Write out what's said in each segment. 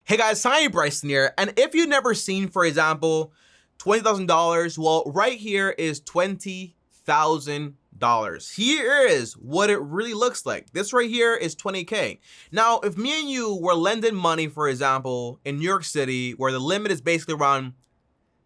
Hey guys, TommyBryson here, and if you've never seen, for example, $20,000, well, right here is $20,000. Here is what it really looks like. This right here is 20K. Now, if me and you were lending money, for example, in New York City, where the limit is basically around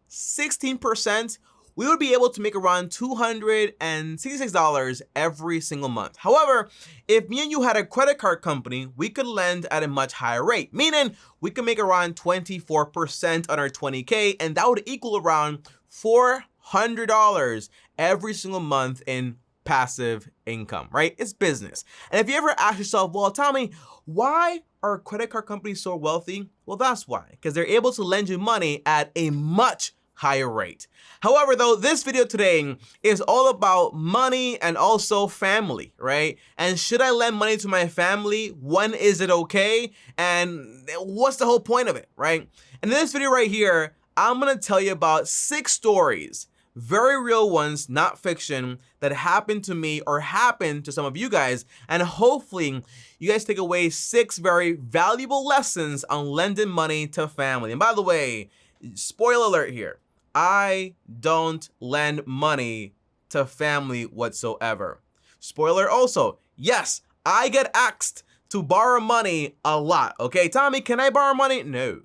16%, we would be able to make around $266 every single month. However, if me and you had a credit card company, we could lend at a much higher rate, meaning we could make around 24% on our 20K, and that would equal around $400 every single month in passive income, right? It's business. And if you ever ask yourself, well, Tommy, why are credit card companies so wealthy? Well, that's why, because they're able to lend you money at a much higher rate. However, though, this video today is all about money and also family, right? And should I lend money to my family? When is it okay? And what's the whole point of it, right? And in this video right here, I'm gonna tell you about 6 stories, very real ones, not fiction, that happened to me or happened to some of you guys. And hopefully you guys take away 6 very valuable lessons on lending money to family. And by the way, spoiler alert here, I don't lend money to family whatsoever. Spoiler also, yes, I get asked to borrow money a lot, okay? Tommy, can I borrow money? No.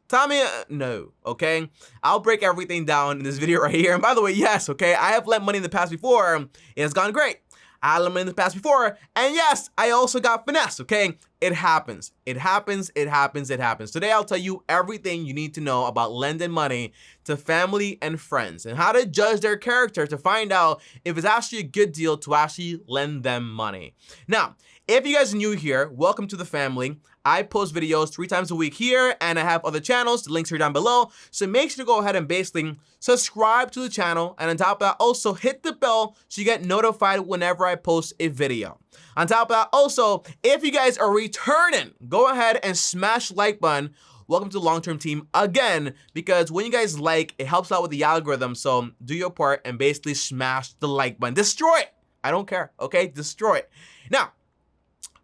Tommy, no, okay? I'll break everything down in this video right here. And by the way, yes, okay, I have lent money in the past before. It has gone great. I lent money in the past before, and yes, I also got finessed, okay? It happens. It happens, it happens, it happens. Today, I'll tell you everything you need to know about lending money to family and friends and how to judge their character to find out if it's actually a good deal to actually lend them money. Now, if you guys are new here, welcome to the family. I post videos 3 times a week here, and I have other channels. The links are down below. So make sure to go ahead and basically subscribe to the channel. And on top of that, also hit the bell so you get notified whenever I post a video. On top of that, also, if you guys are returning, go ahead and smash the like button. Welcome to the long-term team again, because when you guys like, it helps out with the algorithm. So do your part and basically smash the like button. Destroy it. I don't care, okay? Destroy it. Now,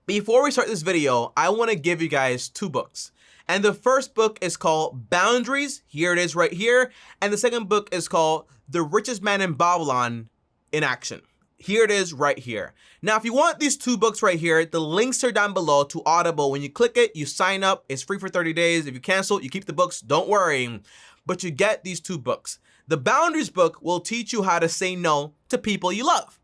before we start this video, I want to give you guys 2 books. And the first book is called Boundaries. Here it is right here. And the second book is called The Richest Man in Babylon in Action. Here it is right here. Now, if you want these 2 books right here, the links are down below to Audible. When you click it, you sign up. It's free for 30 days. If you cancel, you keep the books. Don't worry. But you get these 2 books. The Boundaries book will teach you how to say no to people you love.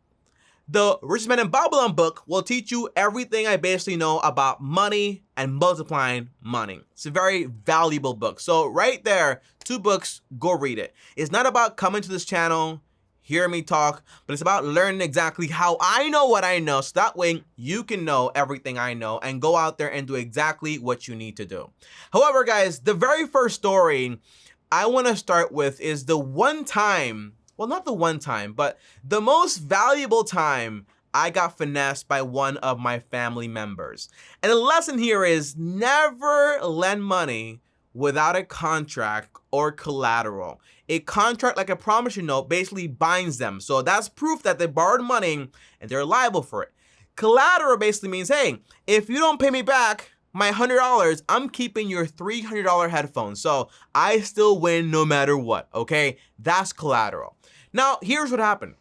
The Richest Man in Babylon book will teach you everything I basically know about money and multiplying money. It's a very valuable book. So right there, 2 books, go read it. It's not about coming to this channel, hear me talk, but it's about learning exactly how I know what I know, so that way you can know everything I know and go out there and do exactly what you need to do. However, guys, the very first story I want to start with is the one time, well, not the one time, but the most valuable time I got finessed by one of my family members. And the lesson here is never lend money without a contract or collateral. A contract, like a promissory note, basically binds them. So that's proof that they borrowed money and they're liable for it. Collateral basically means, hey, if you don't pay me back my $100, I'm keeping your $300 headphones. So I still win no matter what, okay? That's collateral. Now, here's what happened.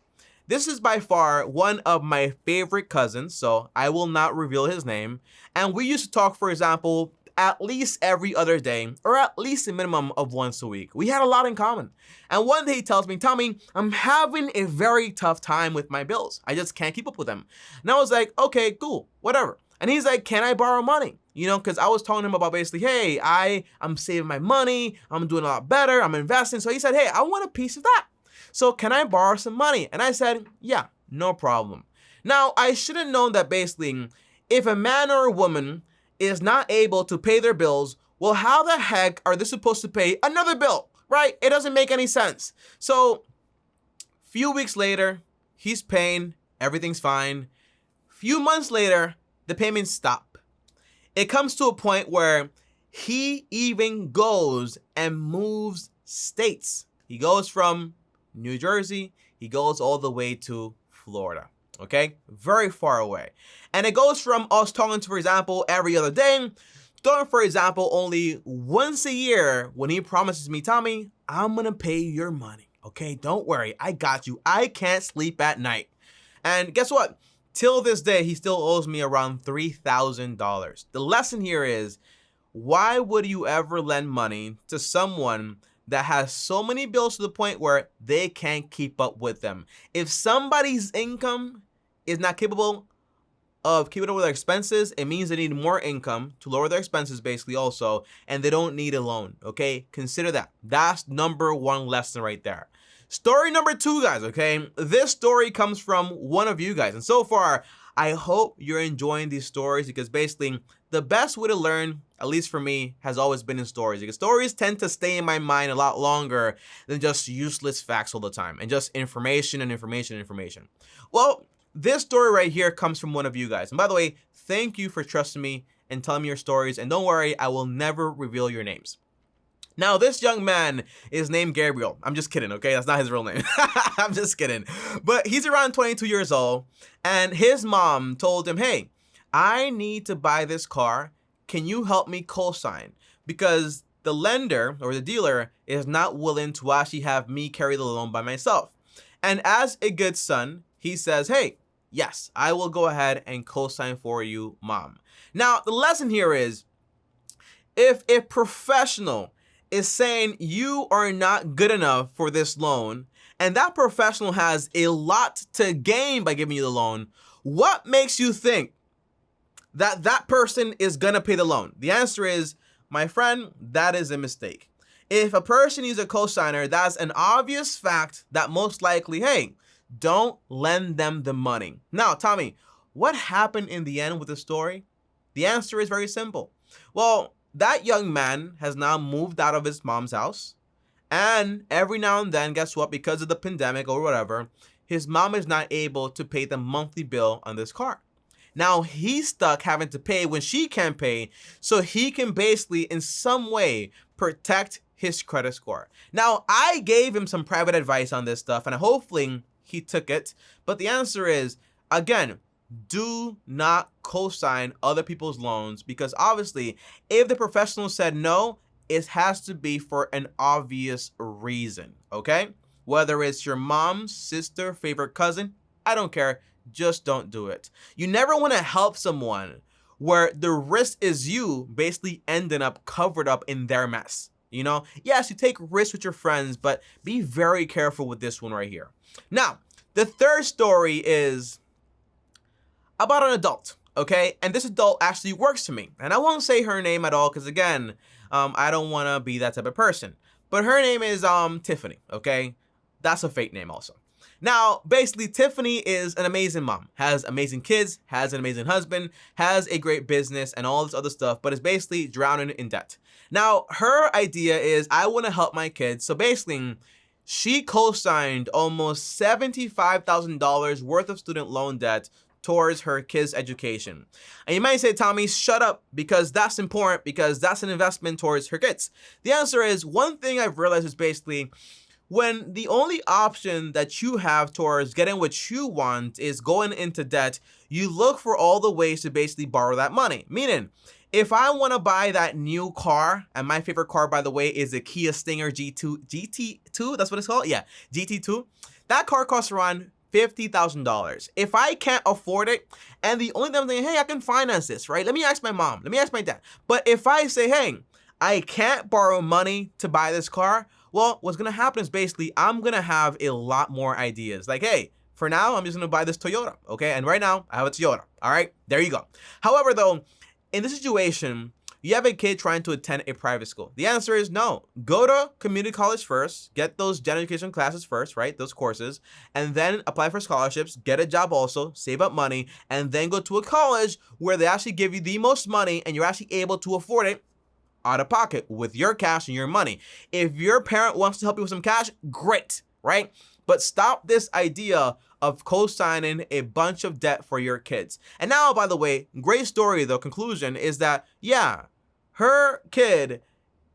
This is by far one of my favorite cousins, so I will not reveal his name. And we used to talk, for example, at least every other day, or at least a minimum of once a week. We had a lot in common. And one day he tells me, Tommy, I'm having a very tough time with my bills. I just can't keep up with them. And I was like, okay, cool, whatever. And he's like, can I borrow money? You know, because I was telling him about basically, hey, I'm saving my money. I'm doing a lot better. I'm investing. So he said, hey, I want a piece of that. So can I borrow some money? And I said, yeah, no problem. Now, I should have known that basically, if a man or a woman is not able to pay their bills, well, how the heck are they supposed to pay another bill, right? It doesn't make any sense. So few weeks later, he's paying, everything's fine. Few months later, the payments stop. It comes to a point where he even goes and moves states. He goes from New Jersey, he goes all the way to Florida, okay? Very far away. And it goes from us talking to, for example, every other day throwing for example, only once a year when he promises me, Tommy, I'm gonna pay your money. Okay, don't worry, I got you. I can't sleep at night. And guess what? Till this day, he still owes me around $3,000. The lesson here is, why would you ever lend money to someone that has so many bills to the point where they can't keep up with them? If somebody's income is not capable of keeping up with their expenses, it means they need more income to lower their expenses basically also, and they don't need a loan, okay? Consider that. That's number one lesson right there. Story number two, guys, okay? This story comes from one of you guys, and so far, I hope you're enjoying these stories because basically the best way to learn, at least for me, has always been in stories, because stories tend to stay in my mind a lot longer than just useless facts all the time and just information and information and information. Well, this story right here comes from one of you guys. And by the way, thank you for trusting me and telling me your stories. And don't worry, I will never reveal your names. Now, this young man is named Gabriel. I'm just kidding, okay? That's not his real name. I'm just kidding. But he's around 22 years old, and his mom told him, hey, I need to buy this car. Can you help me co-sign? Because the lender or the dealer is not willing to actually have me carry the loan by myself. And as a good son, he says, hey, yes, I will go ahead and co-sign for you, mom. Now, the lesson here is, if a professional is saying you are not good enough for this loan, and that professional has a lot to gain by giving you the loan, what makes you think that that person is gonna pay the loan? The answer is, my friend, that is a mistake. If a person needs a cosigner, that's an obvious fact that most likely, hey, don't lend them the money. Now, Tommy, what happened in the end with the story? The answer is very simple. Well, that young man has now moved out of his mom's house, and every now and then, guess what? Because of the pandemic or whatever, his mom is not able to pay the monthly bill on this car. Now he's stuck having to pay when she can't pay, so he can basically in some way protect his credit score. Now, I gave him some private advice on this stuff, and hopefully he took it, but the answer is, again, do not co-sign other people's loans, because obviously if the professional said no, it has to be for an obvious reason, okay? Whether it's your mom's sister, favorite cousin, I don't care, just don't do it. You never want to help someone where the risk is you basically ending up covered up in their mess. You know, yes, you take risks with your friends, but be very careful with this one right here. Now, the third story is about an adult, okay? And this adult actually works for me. And I won't say her name at all because, again, I don't want to be that type of person. But her name is Tiffany, okay? That's a fake name also. Now, basically, Tiffany is an amazing mom, has amazing kids, has an amazing husband, has a great business, and all this other stuff, but is basically drowning in debt. Now, her idea is, I want to help my kids. So basically, she co-signed almost $75,000 worth of student loan debt towards her kids' education. And you might say, Tommy, shut up, because that's important, because that's an investment towards her kids. The answer is, one thing I've realized is basically, when the only option that you have towards getting what you want is going into debt, you look for all the ways to basically borrow that money. Meaning, if I want to buy that new car, and my favorite car, by the way, is a Kia Stinger GT2, that's what it's called? Yeah, GT2. That car costs around $50,000. If I can't afford it, and the only thing I'm thinking, hey, I can finance this, right? Let me ask my mom, let me ask my dad. But if I say, hey, I can't borrow money to buy this car, well, what's gonna happen is basically I'm gonna have a lot more ideas. Like, hey, for now, I'm just gonna buy this Toyota, okay? And right now, I have a Toyota, all right? There you go. However, though, in this situation, you have a kid trying to attend a private school. The answer is no. Go to community college first, get those general education classes first, right? Those courses, and then apply for scholarships, get a job also, save up money, and then go to a college where they actually give you the most money and you're actually able to afford it out of pocket with your cash and your money. If your parent wants to help you with some cash, great, right? But stop this idea of co-signing a bunch of debt for your kids. And now, by the way, great story, the conclusion is that, yeah, her kid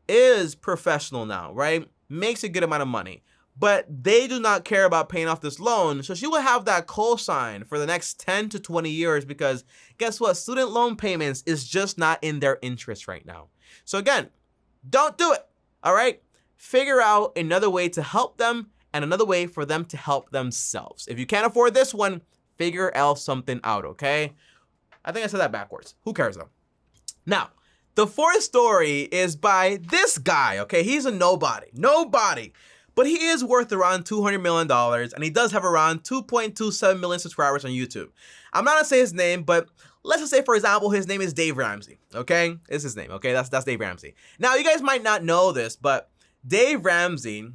is professional now, right? Makes a good amount of money. but they do not care about paying off this loan. So she will have that cosign for the next 10 to 20 years because guess what? Student loan payments is just not in their interest right now. So again, don't do it, all right? Figure out another way to help them and another way for them to help themselves. If you can't afford this one, figure else something out, okay? I think I said that backwards. Who cares though? Now, the fourth story is by this guy, okay? He's a nobody, but he is worth around $200 million and he does have around 2.27 million subscribers on YouTube. I'm not gonna say his name, but let's just say, for example, his name is Dave Ramsey, okay? It's his name, okay? That's Dave Ramsey. Now, you guys might not know this, but Dave Ramsey,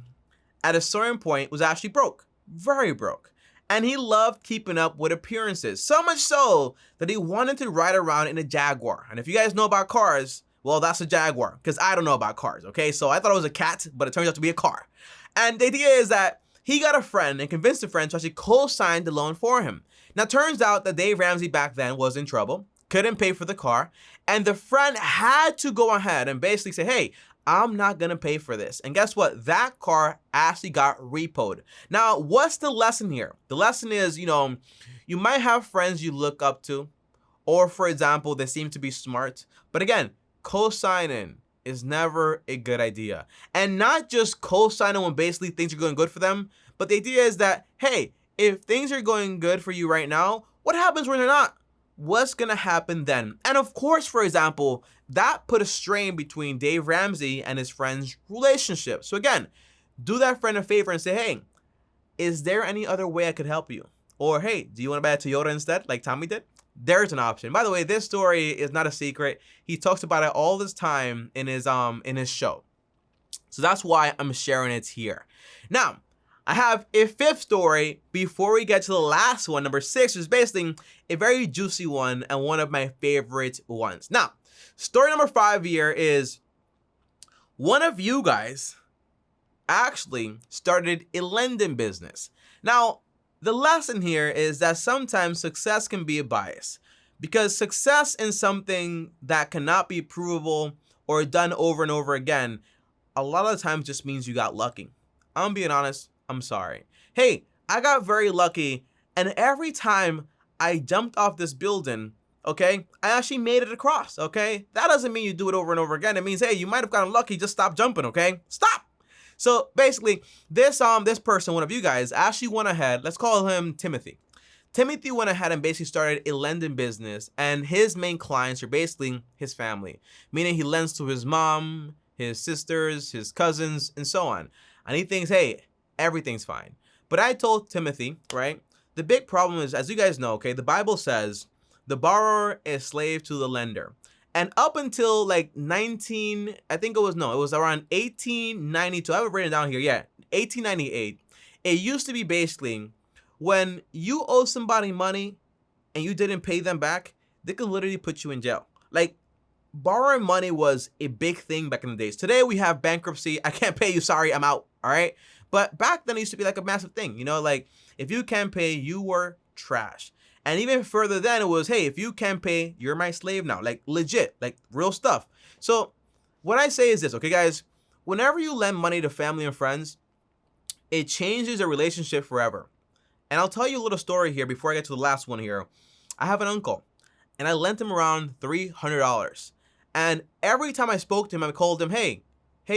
at a certain point, was actually broke, very broke. And he loved keeping up with appearances, so much so that he wanted to ride around in a Jaguar. And if you guys know about cars, well, that's a Jaguar, because I don't know about cars, okay? So I thought it was a cat, but it turns out to be a car. And the idea is that he got a friend and convinced a friend to actually co-sign the loan for him. Now, turns out that Dave Ramsey back then was in trouble, couldn't pay for the car, and the friend had to go ahead and basically say, hey, I'm not gonna pay for this. And guess what? That car actually got repoed. Now, what's the lesson here? The lesson is, you might have friends you look up to, or for example, they seem to be smart. But again, co-signing is never a good idea. And not just co-signing when basically things are going good for them, but the idea is that, hey, if things are going good for you right now, what happens when they're not? What's gonna happen then? And of course, for example, that put a strain between Dave Ramsey and his friend's relationship. So again, do that friend a favor and say, hey, is there any other way I could help you? Or hey, do you want to buy a Toyota instead, like Tommy did? There's an option. By the way, this story is not a secret. He talks about it all this time in his show. So that's why I'm sharing it here. Now, I have a fifth story before we get to the last one, number 6, which is basically a very juicy one and one of my favorite ones. Now, story number 5 here is one of you guys actually started a lending business. Now, the lesson here is that sometimes success can be a bias because success in something that cannot be provable or done over and over again, a lot of the times just means you got lucky. I'm being honest. I'm sorry. Hey, I got very lucky, and every time I jumped off this building, okay, I actually made it across, okay? That doesn't mean you do it over and over again. It means, hey, you might have gotten lucky, just stop jumping, okay? Stop! So basically, this person, one of you guys, actually went ahead, let's call him Timothy. Timothy went ahead and basically started a lending business, and his main clients are basically his family, meaning he lends to his mom, his sisters, his cousins, and so on. And he thinks, hey, everything's fine. But I told Timothy, right, the big problem is, as you guys know, okay, the Bible says the borrower is slave to the lender. And up until like it was around 1892, I have it written down here, 1898, it used to be basically when you owe somebody money and you didn't pay them back, they could literally put you in jail. Like, borrowing money was a big thing back in the days. Today we have bankruptcy. I can't pay you, sorry, I'm out, all right? But back then it used to be like a massive thing, like if you can't pay, you were trash. And even further then it was, hey, if you can't pay, you're my slave now, like legit, like real stuff. So what I say is this, okay, guys, whenever you lend money to family and friends, it changes a relationship forever. And I'll tell you a little story here before I get to the last one here. I have an uncle and I lent him around $300. And every time I spoke to him, I called him, hey,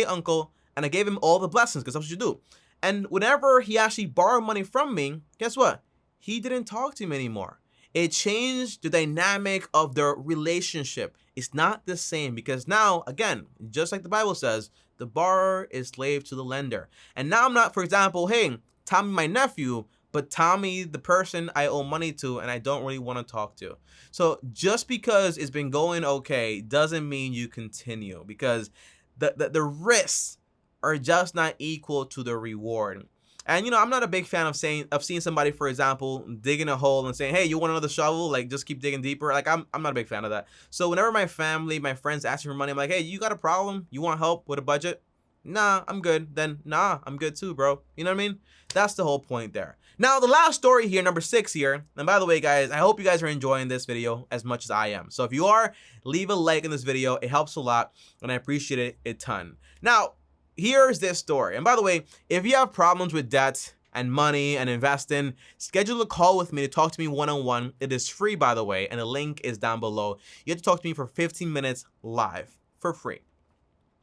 uncle, and I gave him all the blessings because that's what you do. And whenever he actually borrowed money from me, guess what? He didn't talk to me anymore. It changed the dynamic of their relationship. It's not the same because now, again, just like the Bible says, the borrower is slave to the lender. And now I'm not, for example, hey, Tommy, my nephew, but Tommy, the person I owe money to and I don't really want to talk to. So just because it's been going okay doesn't mean you continue because the risks are just not equal to the reward. And I'm not a big fan of seeing somebody, for example, digging a hole and saying, hey, you want another shovel? Like, just keep digging deeper. Like, I'm not a big fan of that. So whenever my family, my friends ask me for money, I'm like, hey, you got a problem? You want help with a budget? Nah, I'm good. Then nah, I'm good too, bro. You know what I mean? That's the whole point there. Now, the last story here, number 6 here. And by the way, guys, I hope you guys are enjoying this video as much as I am. So if you are, leave a like in this video. It helps a lot and I appreciate it a ton. Now, here's this story. And by the way, if you have problems with debt and money and investing, schedule a call with me to talk to me one-on-one. It is free, by the way, and the link is down below. You have to talk to me for 15 minutes live for free.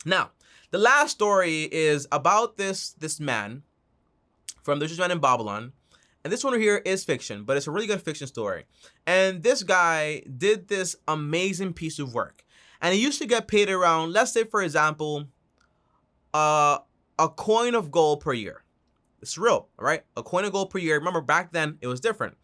Now, the last story is about this man from the Richest Man in Babylon. And this one here is fiction, but it's a really good fiction story. And this guy did this amazing piece of work. And he used to get paid around, let's say, for example, a coin of gold per year. It's real, all right? A coin of gold per year. Remember, back then, it was different.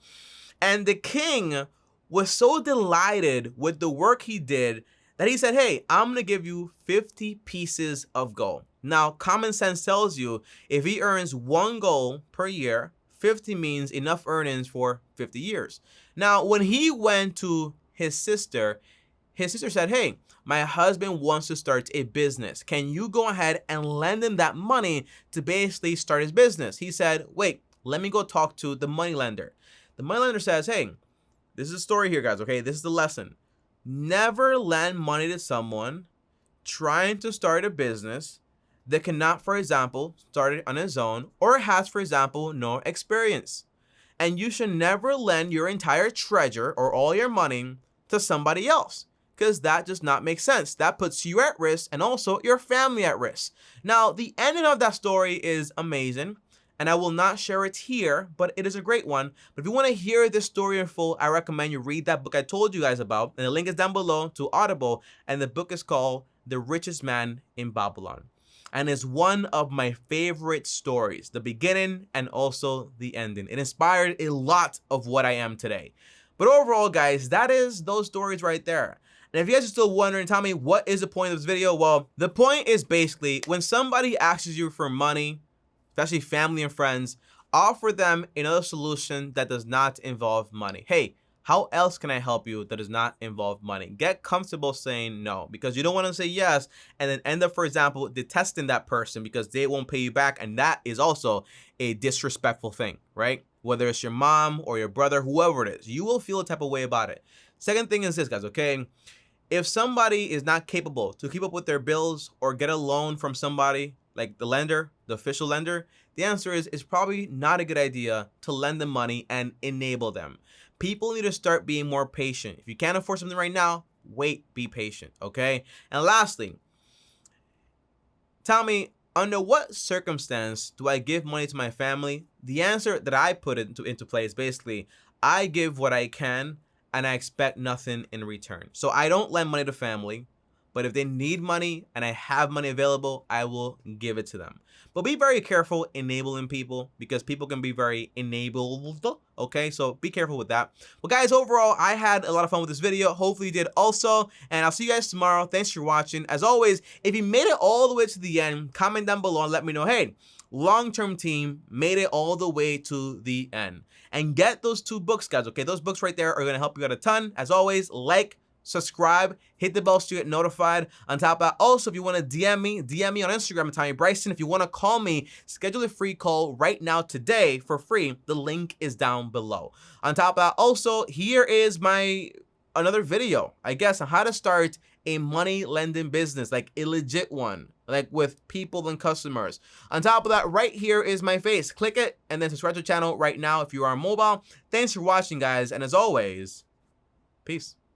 And the king was so delighted with the work he did that he said, hey, I'm going to give you 50 pieces of gold. Now, common sense tells you if he earns 1 gold per year, 50 means enough earnings for 50 years. Now, when he went to his sister said, hey, my husband wants to start a business. Can you go ahead and lend him that money to basically start his business? He said, wait, let me go talk to the moneylender. The moneylender says, hey, this is a story here, guys, okay? This is the lesson. Never lend money to someone trying to start a business that cannot, for example, start it on his own or has, for example, no experience. And you should never lend your entire treasure or all your money to somebody else, because that does not make sense. That puts you at risk and also your family at risk. Now, the ending of that story is amazing, and I will not share it here, but it is a great one. But if you want to hear this story in full, I recommend you read that book I told you guys about, and the link is down below to Audible, and the book is called The Richest Man in Babylon. And it's one of my favorite stories, the beginning and also the ending. It inspired a lot of what I am today. But overall, guys, that is those stories right there. And if you guys are still wondering, Tommy, what is the point of this video? Well, the point is basically when somebody asks you for money, especially family and friends, offer them another solution that does not involve money. Hey, how else can I help you that does not involve money? Get comfortable saying no, because you don't want to say yes and then end up, for example, detesting that person because they won't pay you back. And that is also a disrespectful thing, right? Whether it's your mom or your brother, whoever it is, you will feel a type of way about it. Second thing is this, guys, okay? If somebody is not capable to keep up with their bills or get a loan from somebody like the lender, the official lender, the answer is it's probably not a good idea to lend them money and enable them. People need to start being more patient. If you can't afford something right now, wait, be patient, okay? And lastly, tell me, under what circumstance do I give money to my family? The answer that I put into play is basically, I give what I can and I expect nothing in return. So I don't lend money to family, but if they need money and I have money available, I will give it to them. But be very careful enabling people, because people can be very enabled, okay? So be careful with that. But guys, overall, I had a lot of fun with this video. Hopefully you did also, and I'll see you guys tomorrow. Thanks for watching. As always, if you made it all the way to the end, comment down below and let me know, hey, long-term team made it all the way to the end. And get those 2 books, guys, okay? Those books right there are going to help you out a ton. As always, like, subscribe, hit the bell so you get notified. On top of that, also, if you want to DM me on Instagram at TommyBryson. If you want to call me, schedule a free call right now today for free. The link is down below. On top of that, also, here is another video, I guess, on how to start a money lending business, like a legit one, like with people and customers. On top of that, right here is my face. Click it and then subscribe to the channel right now if you are on mobile. Thanks for watching, guys, and as always, peace.